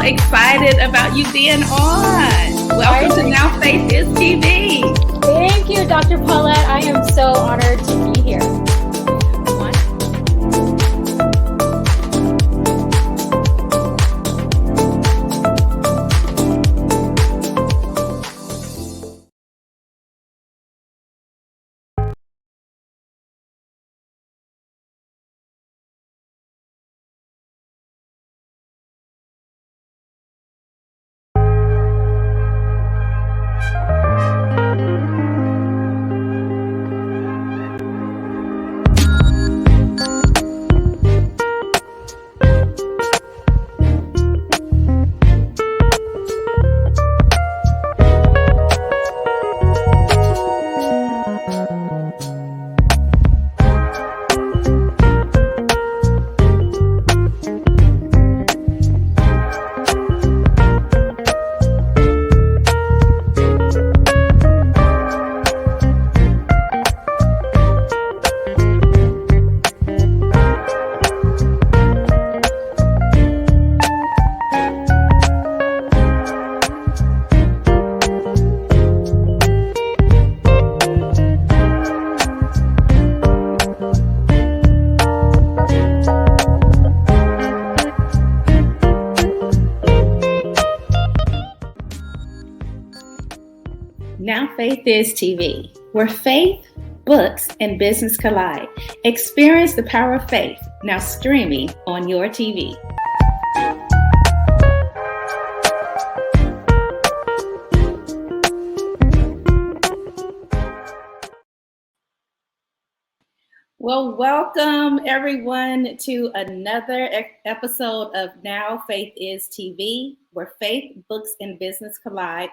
excited about you being on. Welcome to Now Faith is TV. Thank you, Dr. Paulette. I am so honored to be here. Now Faith is TV, where faith, books, and business collide. Experience the power of faith, now streaming on your TV. Well, welcome everyone to another episode of Now Faith is TV, where faith, books, and business collide.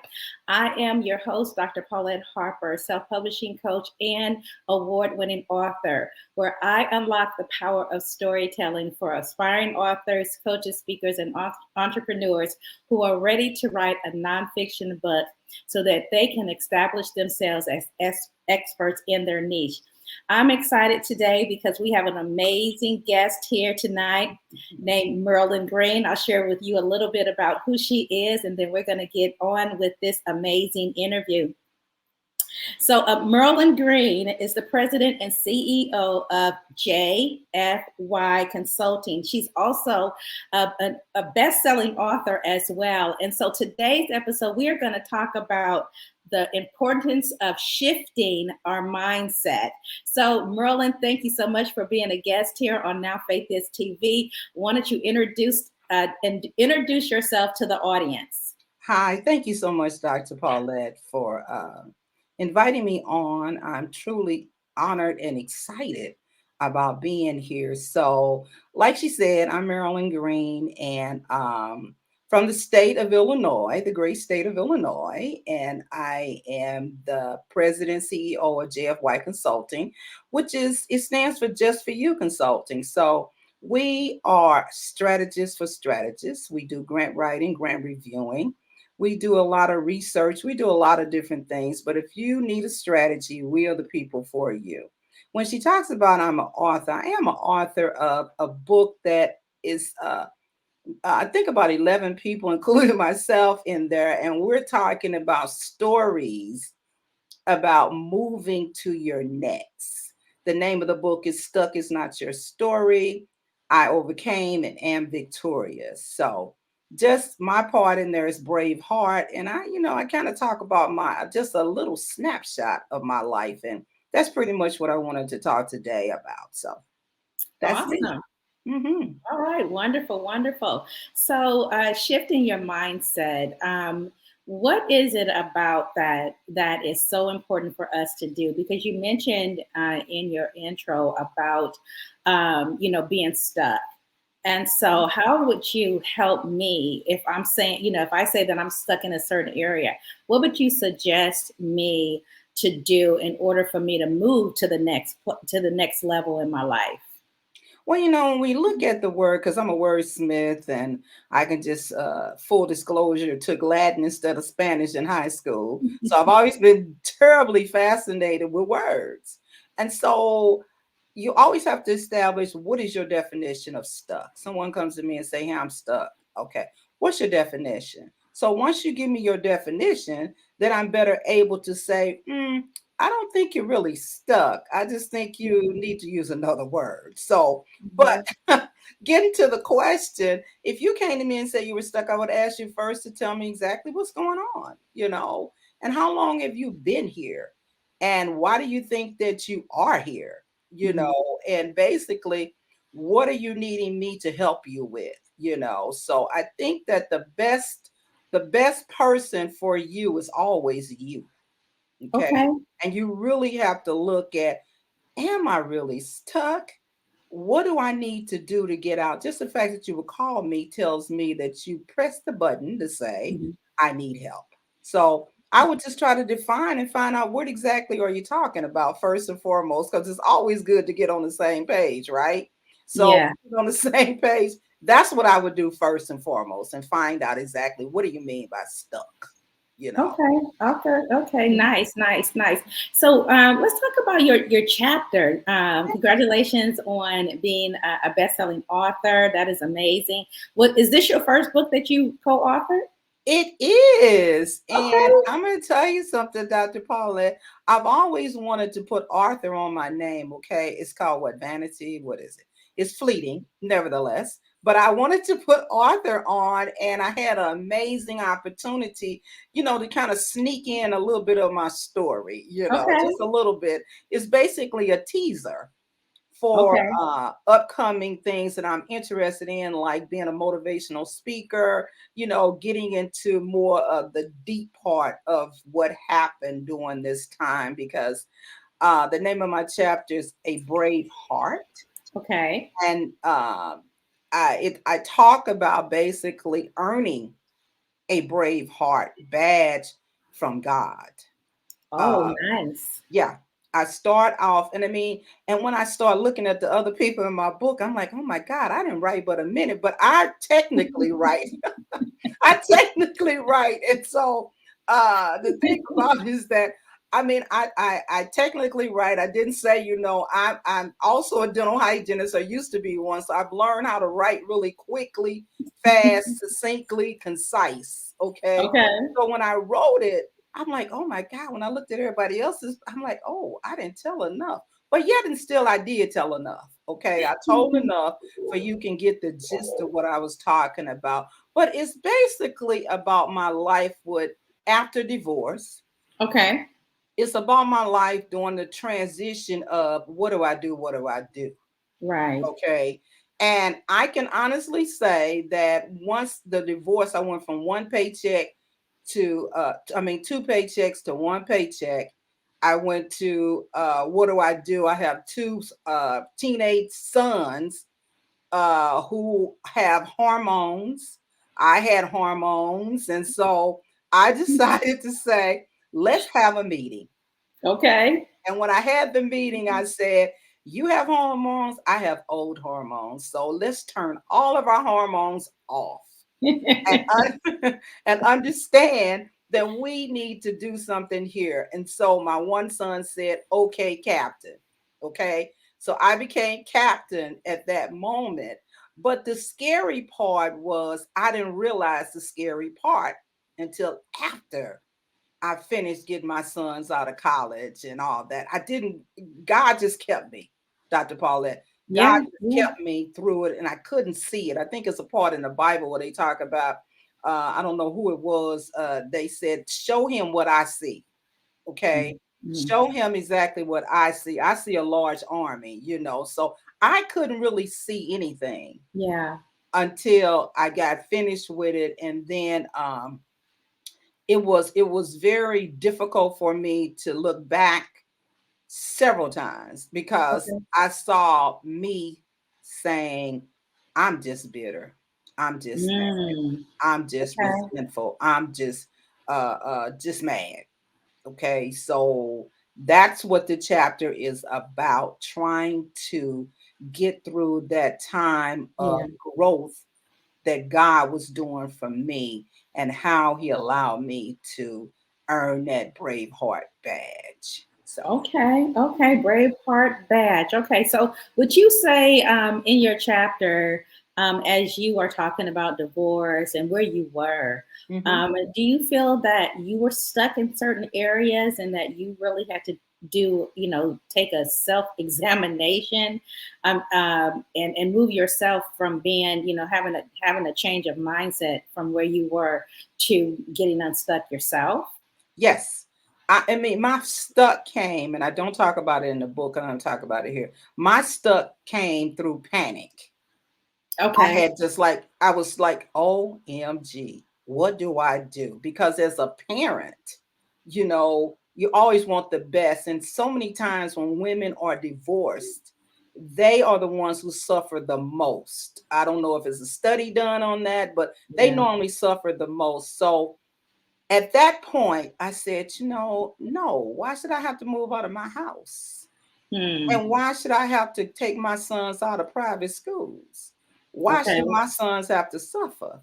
I am your host, Dr. Paulette Harper, self-publishing coach and award-winning author, where I unlock the power of storytelling for aspiring authors, coaches, speakers, and entrepreneurs who are ready to write a nonfiction book so that they can establish themselves as experts in their niche. I'm excited today because we have an amazing guest here tonight named Marilyn Green. I'll share with you a little bit about who she is, and then we're going to get on with this amazing interview. So Marilyn Green is the president and CEO of JFY Consulting. She's also a best-selling author as well. And so today's episode, we are going to talk about the importance of shifting our mindset. So Marilyn, thank you so much for being a guest here on Now Faith is TV. Why don't you introduce yourself to the audience? Hi, thank you so much, Dr. Paulette, for inviting me on. I'm truly honored and excited about being here. So, like she said, I'm Marilyn Green, and from the state of Illinois, the great state of Illinois, and I am the president CEO of JFY Consulting, it stands for Just For You Consulting. So we are strategists for strategists. We do grant writing, grant reviewing. We do a lot of research. We do a lot of different things. But if you need a strategy, we are the people for you. When she talks about I'm an author, I am an author of a book that is I think about 11 people, including myself, in there. And we're talking about stories about moving to your next. The name of the book is Stuck Is Not Your Story. I Overcame and Am Victorious. So just my part in there is Brave Heart. And I kind of talk about just a little snapshot of my life. And that's pretty much what I wanted to talk today about. So that's awesome. me. Mm-hmm. All right. Wonderful. Wonderful. So shifting your mindset, what is it about that is so important for us to do? Because you mentioned in your intro about, being stuck. And so how would you help me if I'm saying, if I say that I'm stuck in a certain area, what would you suggest me to do in order for me to move to the next level in my life? Well, when we look at the word, because I'm a wordsmith and I can just, full disclosure, took Latin instead of Spanish in high school. So I've always been terribly fascinated with words. And so you always have to establish what is your definition of stuck. Someone comes to me and say, hey, I'm stuck. Okay. What's your definition? So once you give me your definition, then I'm better able to say, I don't think you're really stuck. I just think you need to use another word. So, but Mhm. getting to the question, if you came to me and said you were stuck, I would ask you first to tell me exactly what's going on, and how long have you been here? And why do you think that you are here? Mhm. And basically, what are you needing me to help you with? So I think that the best person for you is always you. Okay. Okay. And you really have to look at, am I really stuck? What do I need to do to get out? Just the fact that you would call me tells me that you press the button to say, Mhm. I need help. So I would just try to define and find out what exactly are you talking about first and foremost, because it's always good to get on the same page, right? So Yeah. on the same page, that's what I would do first and foremost and find out exactly what do you mean by stuck, you know. Okay, okay, okay. Nice, nice, nice. So let's talk about your chapter. Congratulations on being a best-selling author. That is amazing. What is this your first book that you co-authored? It is. And Okay, I'm going to tell you something, Dr. Paulette. I've always wanted to put Arthur on my name, okay? It's called what? Vanity? What is it? It's fleeting, nevertheless. But I wanted to put Arthur on, and I had an amazing opportunity, to kind of sneak in a little bit of my story, okay, just a little bit. It's basically a teaser for okay, upcoming things that I'm interested in, like being a motivational speaker, getting into more of the deep part of what happened during this time, because the name of my chapter is A Brave Heart. okay. And I talk about basically earning a Brave Heart badge from God. Oh, Uh, nice. yeah, I start off, and I mean, and when I start looking at the other people in my book, I'm like, oh my God, I didn't write but a minute, but I technically write. I technically write. And so the thing about it is that I mean I technically write. I didn't say, I'm also a dental hygienist. I used to be one. So I've learned how to write really quickly, fast, succinctly, concise. Okay. Okay. So when I wrote it, I'm like, oh my God, when I looked at everybody else's, I'm like, oh, I didn't tell enough. But yet and still I did tell enough. Okay. I told enough for you can get the gist of what I was talking about, but it's basically about my life with after divorce. Okay. It's about my life during the transition of what do I do? What do I do? Right. Okay. And I can honestly say that once the divorce, I went from one paycheck to, two paychecks to one paycheck. I went to, what do I do? I have two teenage sons who have hormones. I had hormones. And so I decided to say, let's have a meeting. Okay. And when I had the meeting, I said, you have hormones, I have old hormones. So let's turn all of our hormones off and, and understand that we need to do something here. And so my one son said, okay, Captain. Okay. So I became captain at that moment. But the scary part was I didn't realize the scary part until after I finished getting my sons out of college and all that. God just kept me, Dr. Paulette. God Yeah. just Yeah. kept me through it and I couldn't see it. I think it's a part in the Bible where they talk about, I don't know who it was. They said, show him what I see. Okay. Mhm. Show him exactly what I see. I see a large army, so I couldn't really see anything Yeah. until I got finished with it. And then, it was very difficult for me to look back several times because Okay. I saw me saying, I'm just bitter. I'm just mad. Mm. I'm just Okay. resentful. I'm just mad. Okay. So that's what the chapter is about, trying to get through that time of Yeah. growth that God was doing for me and how he allowed me to earn that Brave Heart badge. So, Okay, okay, Braveheart badge. Okay, so would you say in your chapter as you are talking about divorce and where you were, Mhm. do you feel that you were stuck in certain areas and that you really had to do, take a self examination, and move yourself from being, having a change of mindset from where you were to getting unstuck yourself? Yes. I mean, my stuck came, and I don't talk about it in the book, and I don't talk about it here. My stuck came through panic. I Okay. had just like, I was like, OMG, what do I do? Because as a parent, you always want the best. And so many times when women are divorced, they are the ones who suffer the most. I don't know if it's a study done on that, but they Yeah. normally suffer the most. So at that point, I said, no, why should I have to move out of my house? Hmm. And why should I have to take my sons out of private schools? Why Okay. should my sons have to suffer?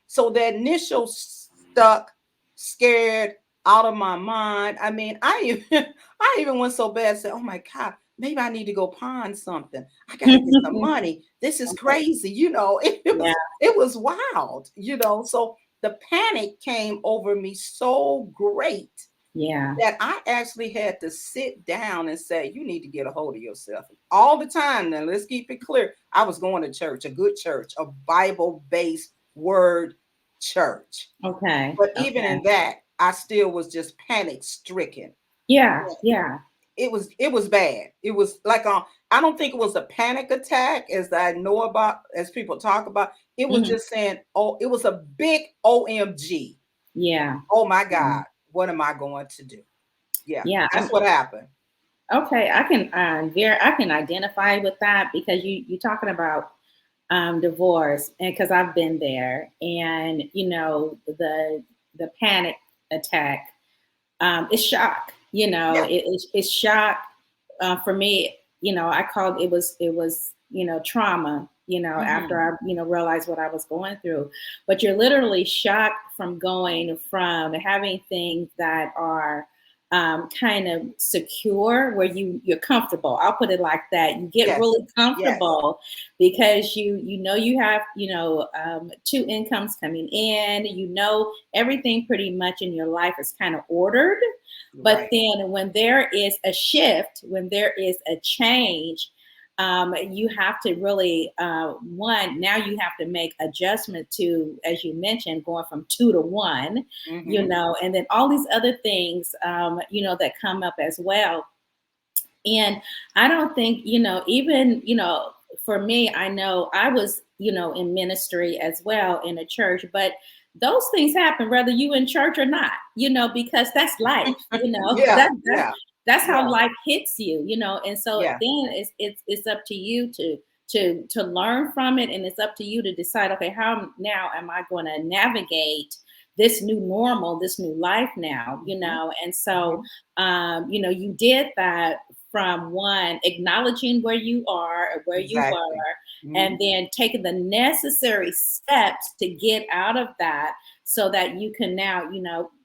So that initial stuck, scared, out of my mind. I mean, I even I even went so bad, said, oh my God, maybe I need to go pawn something. I gotta get some money. This is Okay. crazy. It Yeah. was wild. So the panic came over me so great Yeah. that I actually had to sit down and say, you need to get a hold of yourself all the time. Now, let's keep it clear. I was going to church, a good church, a Bible based word church. Okay. But even Okay. in that, I still was just panic stricken. Yeah. Yeah. It was bad. It was like I don't think it was a panic attack as I know about, as people talk about. It was Hmm. just saying, oh, it was a big OMG. Yeah. Oh my Yeah. God, what am I going to do? Yeah, Yeah. that's what happened. Okay. I can identify with that because you talking about divorce, and because I've been there, and the panic attack, it's shock. Yeah. It's shock. For me, I called it was trauma. After Mhm. I realized what I was going through, but you're literally shocked from going from having things that are kind of secure, where you're comfortable. I'll put it like that. You get Yes. really Yes. comfortable because you have two incomes coming in. Everything pretty much in your life is kind of ordered. But Right. then when there is a shift, when there is a change, you have to really, now you have to make adjustment to, as you mentioned, going from two to one, Mhm. and then all these other things, that come up as well. And I don't think, even, for me, I know I was, in ministry as well in a church, but those things happen whether you in church or not, because that's life, Yeah. Yeah. that's how Yeah. life hits you, and so Yeah. then it's up to you to learn from it, and it's up to you to decide, okay, how now am I going to navigate this new normal, this new life now, Mhm. and so Mhm. you did that from one, acknowledging where you are or where you Exactly. were, and Mhm. then taking the necessary steps to get out of that so that you can now,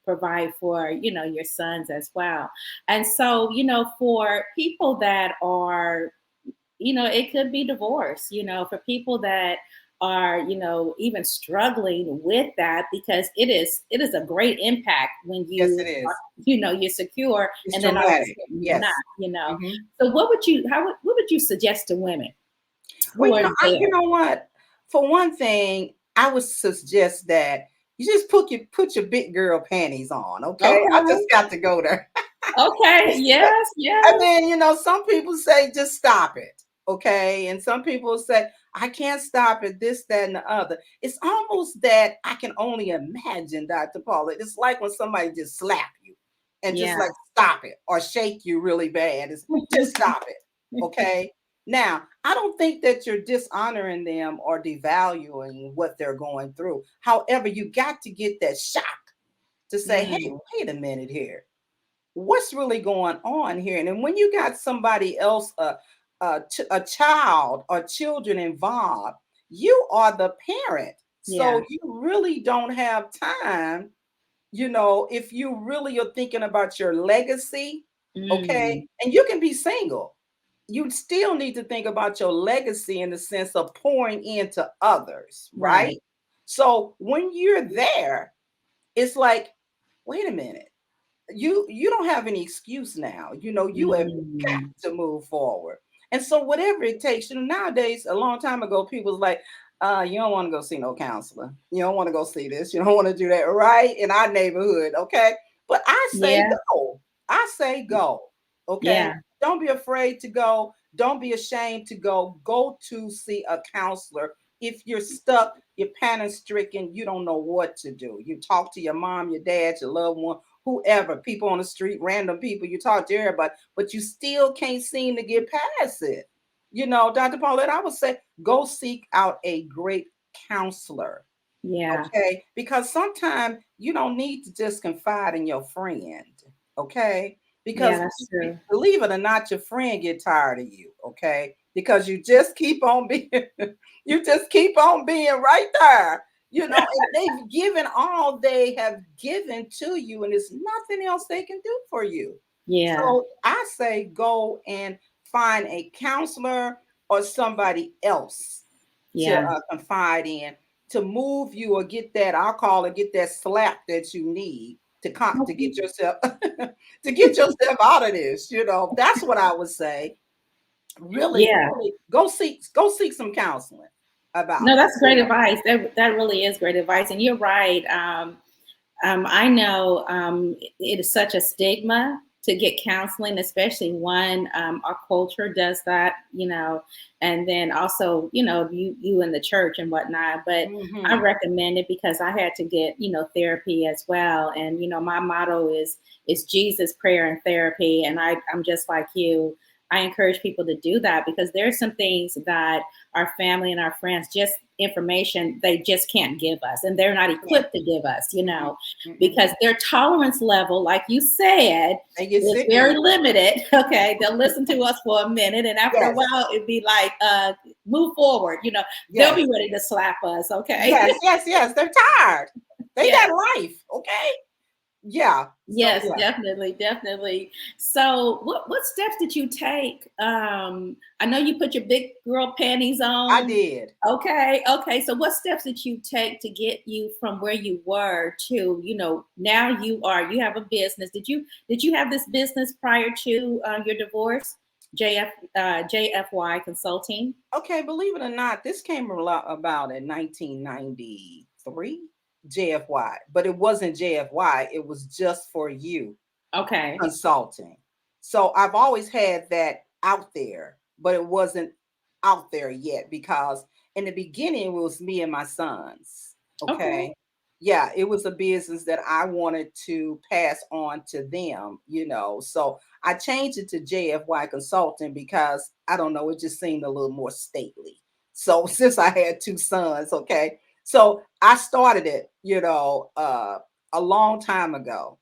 provide for, your sons as well. And so, for people that are, it could be divorce, for people that are, even struggling with that, because it is a great impact when Yes, it you are, is. you're secure, It's and then all of a traumatic. sudden you're not, Yes. Mhm. so what would you suggest to women Well, who are you there? know what? For one thing, I would suggest that you just put your big girl panties on, okay? I Okay. just got to go there. Okay. Yes. And Yes. then, some people say just stop it, okay? And some people say, I can't stop it, this, that, and the other. It's almost that I can only imagine, Dr. Paula. It's like when somebody just slap you and just Yeah. like stop it or shake you really bad. It's just stop it, okay? Now, I don't think that you're dishonoring them or devaluing what they're going through. However, you got to get that shock to say, hey, Mm, wait a minute here, what's really going on here? And then when you got somebody else, a child or children involved, you are the parent. yeah. So you really don't have time, if you really are thinking about your legacy, okay? Mm, And you can be single. you still need to think about your legacy in the sense of pouring into others, right? Right. So when you're there, it's like, wait a minute, you don't have any excuse now. You have got Mm. to move forward. And so whatever it takes, nowadays, a long time ago, people was like, you don't want to go see no counselor. You don't want to go see this. You don't want to do that, right? In our neighborhood, okay? But I say Yeah. go. I say go. Okay. Yeah. Don't be afraid to go. Don't be ashamed to go. Go to see a counselor. If you're stuck, you're panic stricken, you don't know what to do. You talk to your mom, your dad, your loved one, whoever, people on the street, random people, you talk to everybody, but you still can't seem to get past it. Dr. Paulette, I would say go seek out a great counselor. Yeah. Okay, because sometimes you don't need to just confide in your friend. Okay, Yeah, because that's true. believe it or not, your friend get tired of you. Okay, because you just keep on being, you just keep on being right there. And they've given all they have given to you, and there's nothing else they can do for you. Yeah. So I say go and find a counselor or somebody else to Yeah. confide in, to move you or get that, I'll call it, get that slap that you need to get yourself to get yourself out of this. That's what I would say. Really, Yeah. really go seek some counseling about No, it. that's great advice. That really is great advice. And you're right. I know it is such a stigma to get counseling, especially when our culture does that, and then also, you in the church and whatnot. But I Hmm. recommend it because I had to get, therapy as well. And, my motto is Jesus, prayer, and therapy. And I'm just like you. I encourage people to do that because there's some things that our family and our friends, just information they just can't give us, and they're not Yeah. equipped to give us, Hmm. Hmm. because their tolerance level, like you said, They get is sick of very you. limited. Okay, they'll listen to us for a minute, and after a Yes, while, it'd be like, move forward. They'll be yes, ready to slap us. Okay. yes, yes, yes. They're tired. They Yeah. got life. Okay. Yeah. So Yes, yeah, definitely, definitely. So, what steps did you take? I know you put your big girl panties I on. did. Okay, okay. So, what steps did you take to get you from where you were to, now you have a business. Did you have this business prior to your divorce? JFY Consulting. Okay, believe it or not, this came about in 1993, JFY, but it wasn't JFY, it was just for you Okay, consulting. So I've always had that out there, but it wasn't out there yet because in the beginning it was me and my sons. okay, Okay. Yeah, it was a business that I wanted to pass on to them. So I changed it to JFY Consulting because I don't know, it just seemed a little more stately. So since I had two sons, okay. So I started it, a long time ago,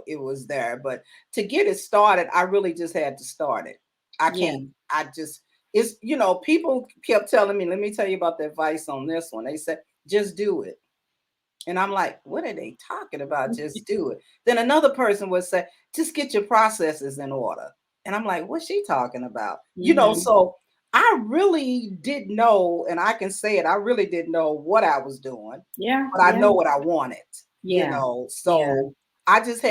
it was there, but to get it started I really just had to start it. I yeah, can't I just it's People kept telling me, let me tell you about the advice on this one. They said just do it, and I'm like, what are they talking about, just do it? Then another person would say just get your processes in order, and I'm like, what's she talking about? hmm, So I really didn't know, and I can say it, I really didn't know what I was doing, yeah, but I yeah, know what I wanted, yeah, yeah, so I just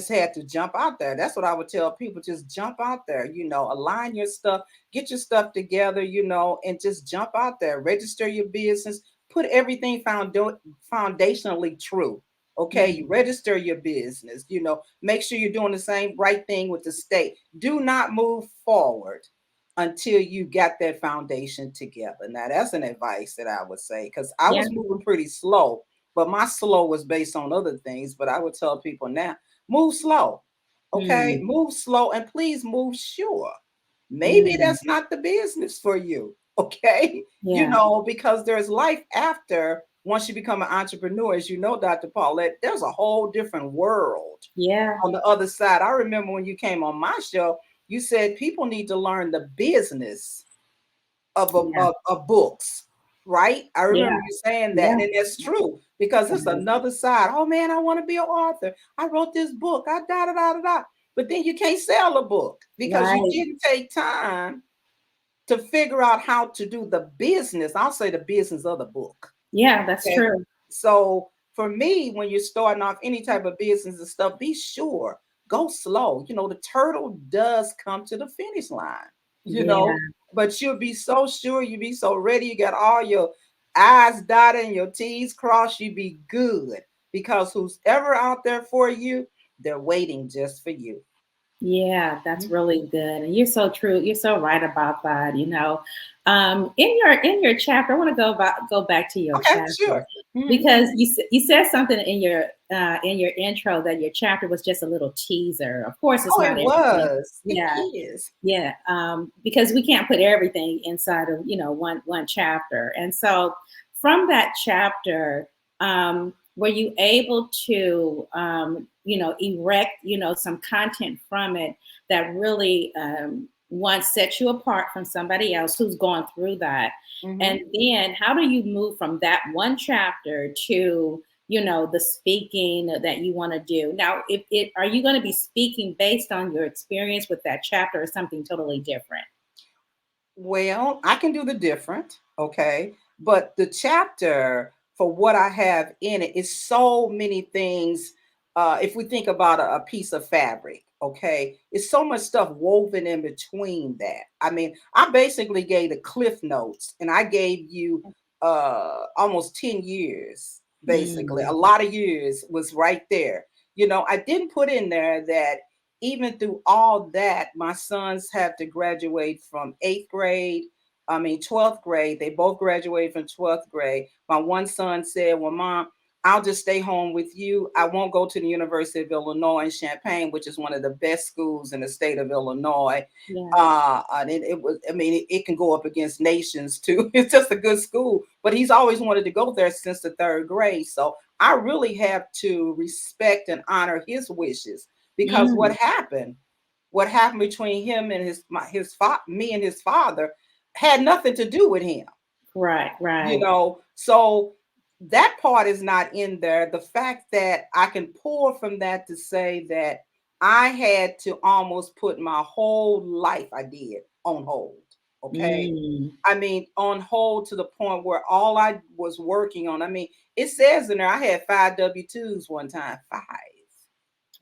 had to jump out there. That's what I would tell people, just jump out there, align your stuff, get your stuff together, and just jump out there, register your business, put everything foundationally true. Okay, you hmm, register your business, make sure you're doing the same right thing with the state. Do not move forward until you got that foundation together. Now, that's an advice that I would say because I yeah, was moving pretty slow, but my slow was based on other things. But I would tell people now, move slow. Okay, hmm, move slow and please move sure. Maybe hmm, that's not the business for you. Okay, yeah, because there's life after once you become an entrepreneur. As you know, Dr. Paulette, there's a whole different world yeah, on the other side. I remember when you came on my show, you said people need to learn the business yeah, of books, right? I remember yeah, you saying that, yeah, and that's true because it's yeah. another side. Oh man, I want to be an author. I wrote this book. I da da da da da. but then you can't sell a book because you Right. didn't take time to figure out how to do the business. I'll say the business of the book. Yeah, that's Okay. true. So for me, when you're starting off any type of business and stuff, be sure, go slow. The turtle does come to the finish line, you Yeah. know, but you'll be so sure, you be so ready, you got all your I's dotted and your T's crossed, you be good. Because who's ever out there for you, they're waiting just for you. Yeah, that's Mhm. really good, and you're so true. You're so right about that. In your chapter, I want to go back to your Okay, chapter sure. Mhm. because you said something in your intro that your chapter was just a little teaser. Of course, it's Oh, not it everything. was. It Yeah, is. yeah, because we can't put everything inside of one chapter, and so from that chapter, were you able to erect some content from it that really one sets you apart from somebody else who's gone through that, and Mhm. then how do you move from that one chapter to the speaking that you want to do now? If it Are you going to be speaking based on your experience with that chapter or something totally different? Well, I can do the different, okay? But the chapter for what I have in it is so many things. If we think about a piece of fabric, okay, it's so much stuff woven in between that. I mean, I basically gave the cliff notes and I gave you almost 10 years, basically. A Mm, lot of years was right there. I didn't put in there that even through all that, my sons had to graduate from 8th grade. I mean, 12th grade. They both graduated from 12th grade. My one son said, "Well, Mom, I'll just stay home with you. I won't go to the University of Illinois in Champaign, which is one of the best schools in the state of Illinois." yeah. And it was, I mean, it can go up against nations too. It's just a good school, but he's always wanted to go there since the 3rd grade. So I really have to respect and honor his wishes because Mm, what happened between him and me and his father had nothing to do with him. right, right. So that part is not in there. The fact that I can pull from that to say that I had to almost put my whole life, I did, on hold. Okay. Mm. I mean, on hold to the point where all I was working on, I mean, it says in there I had 5 W-2s one time, five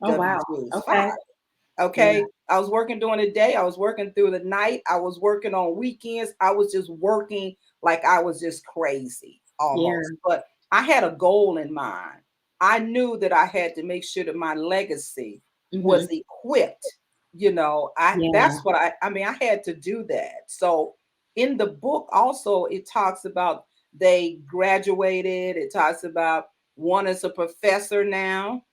Oh wow. W-2s, Okay. five. Yeah. Okay. I was working during the day. I was working through the night. I was working on weekends. I was just working like I was just crazy almost. Yeah. But I had a goal in mind. I knew that I had to make sure that my legacy Hmm. was equipped. That's Yeah. what I mean, I had to do that. So in the book also it talks about they graduated. It talks about one is a professor now.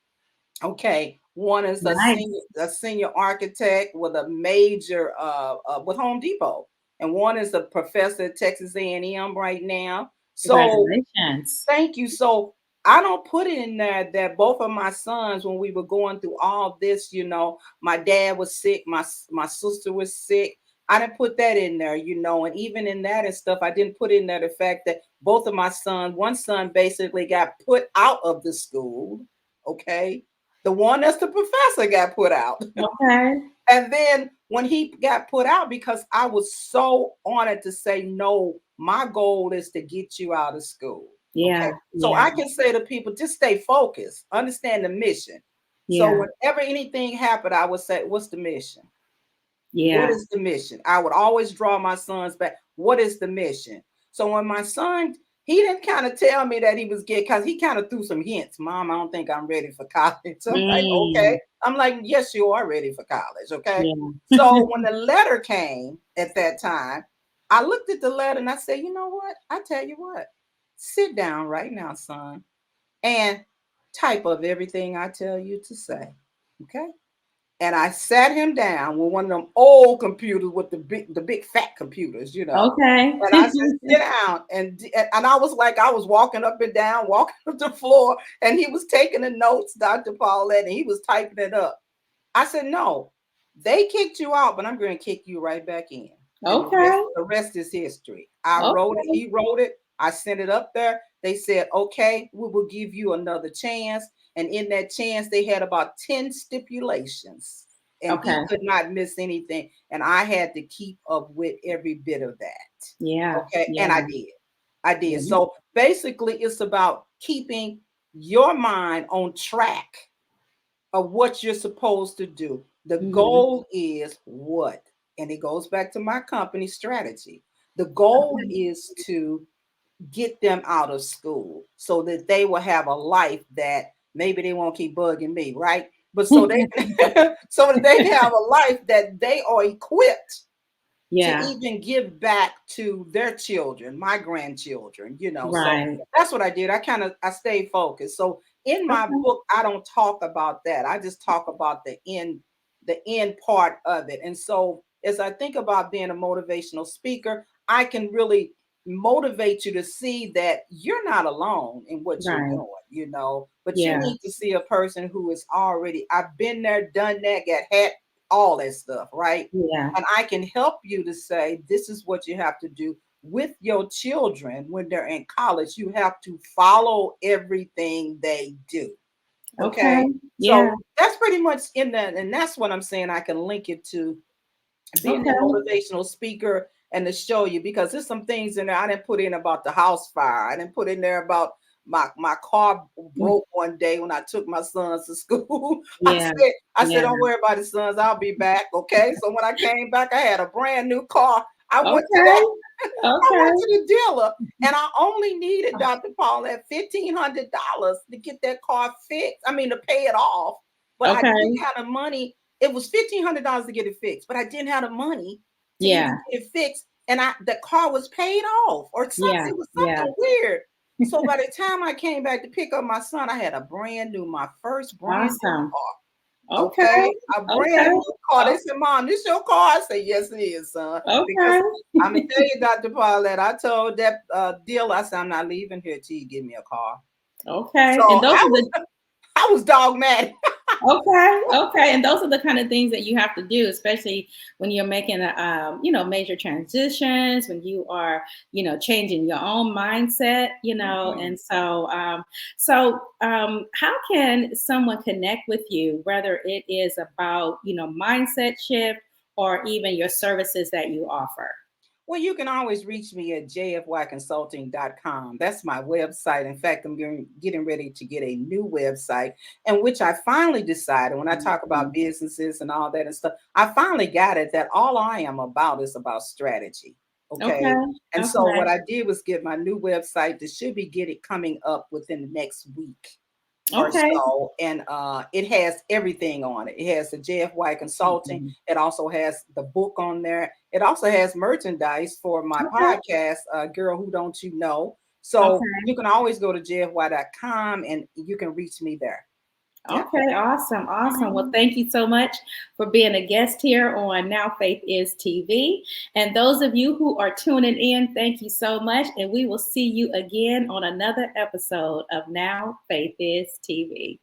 Okay, one is Nice. a senior architect with a major with Home Depot, and one is a professor at Texas A&M right now. So Congratulations. thank you. So I don't put it in there that both of my sons, when we were going through all this, my dad was sick, my sister was sick. I didn't put that in there, and even in that and stuff, I didn't put in there the fact that both of my sons, one son basically got put out of the school. Okay. The one that's the professor got put out. Okay. And then when he got put out, because I was so honored to say, no, my goal is to get you out of school. Okay. Yeah. So Yeah. I can say to people, just stay focused, understand the mission. So Yeah. whenever anything happened, I would say, what's the mission? What Yeah. is the mission? I would always draw my sons back. What is the mission? So when my son, he didn't kind of tell me that he was gay because he kind of threw some hints. Mom, I don't think I'm ready for college. So I'm like, okay. Mm. I'm like, yes, you are ready for college. Okay. Yeah. So when the letter came at that time, I looked at the letter and I said, you know what? I tell you what, sit down right now, son, and type of everything I tell you to say. Okay. And I sat him down with one of them old computers with the big fat computers. Okay. And I said, sit down. And I was like, I was walking up and down, walking up the floor, and he was taking the notes, Dr. Paulette, and he was typing it up. I said, no, they kicked you out, but I'm going to kick you right back in. And the rest, Okay. the rest is history. I wrote it, Okay. he wrote it, I sent it up there. They said, okay, we will give you another chance. And in that chance, they had about 10 stipulations. and he Okay. could not miss anything. And I had to keep up with every bit of that. Yeah. Okay. And Yeah. I did. Yeah. So basically, it's about keeping your mind on track of what you're supposed to do. The Mhm. goal is what? And it goes back to my company strategy. The goal Okay. is to get them out of school so that they will have a life that maybe they won't keep bugging me, right? But so they so that they have a life that they are equipped to Yeah. even give back to their children, my grandchildren, So Right. that's what I did. I stayed focused. So in my Okay. book, I don't talk about that. I just talk about the end part of it. And so as I think about being a motivational speaker, I can really motivate you to see that you're not alone in what you're Right. doing, but you Yeah. need to see a person who is already, I've been there, done that, got had all that stuff, right? Yeah. And I can help you to say, this is what you have to do with your children when they're in college. You have to follow everything they do. Okay. Okay. Yeah. So that's pretty much in that. And that's what I'm saying. I can link it to being a Okay. motivational speaker and to show you, because there's some things in there I didn't put in about the house fire. I didn't put in there about my car Mm. broke one day when I took my sons to school. I Yeah. said, I said, Yeah. don't worry about it, sons. I'll be back. Okay. So when I came back, I had a brand new car. I went to Okay. that. I Okay. went to the dealer and I only needed, Dr. Paulette, $1,500 to get that car fixed. I mean, to pay it off. But I didn't Okay. have the money. It was $1,500 to get it fixed, but I didn't have the money to Yeah. even get it fixed. And the car was paid off or something. Yeah. It was Yeah. something weird. So by the time I came back to pick up my son, I had my first brand new Awesome. car. Okay. Okay, a brand Okay. new car. Oh, They said, "Mom, this your car?" I said, "Yes, it is, son." Because okay. I'm gonna tell you, Dr. Paulette, I told that dealer, I said, "I'm not leaving here till you give me a car." So Okay. And those are the I was dogmatic. okay. Okay. And those are the kind of things that you have to do, especially when you're making major transitions, when you are, changing your own mindset, Mhm. and how can someone connect with you, whether it is about, mindset shift or even your services that you offer? Well, you can always reach me at jfyconsulting.com. That's my website. In fact, I'm getting ready to get a new website, and which I finally decided when I talk about Mhm. businesses and all that and stuff, I finally got it that all I am about is about strategy. Okay. Okay. And so Okay. what I did was get my new website that should be getting coming up within the next week or Okay. so, and it has everything on it. It has the JFY consulting. Mhm. It also has the book on there. It also has merchandise for my Okay. podcast, Girl Who Don't You Know. So Okay. you can always go to jfy.com and you can reach me there. Yeah. Okay, awesome, awesome. Well, Mhm. thank you so much for being a guest here on Now Faith is TV. And those of you who are tuning in, thank you so much. And we will see you again on another episode of Now Faith is TV.